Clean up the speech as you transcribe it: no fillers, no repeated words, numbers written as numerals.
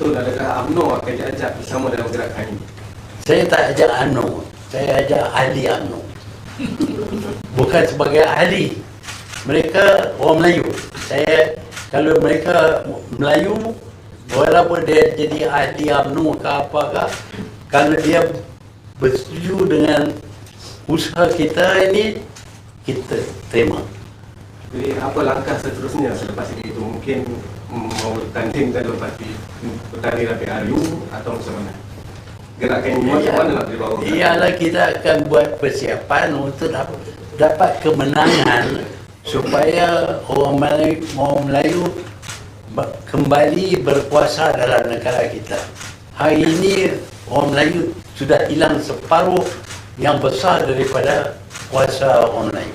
betul adakah UMNO akan diajak bersama dalam gerakan ini? Saya tak ajak UMNO, saya ajak ahli UMNO. Bukan sebagai ahli. Mereka orang Melayu. Kalau mereka Melayu, walaupun dia jadi ahli UMNO ke apakah, kalau dia bersetuju dengan usaha kita ini, kita terima. Jadi apa langkah seterusnya selepas ini itu? Mungkin mau tanding dalam parti Petani Rakyat RU atau macam mana? Gerakan ini macam mana nak dibawa? Ialah kita akan buat persiapan untuk dapat kemenangan supaya orang Melayu kembali berkuasa dalam negara kita. Hari ini orang Melayu sudah hilang separuh yang besar daripada kuasa orang Melayu.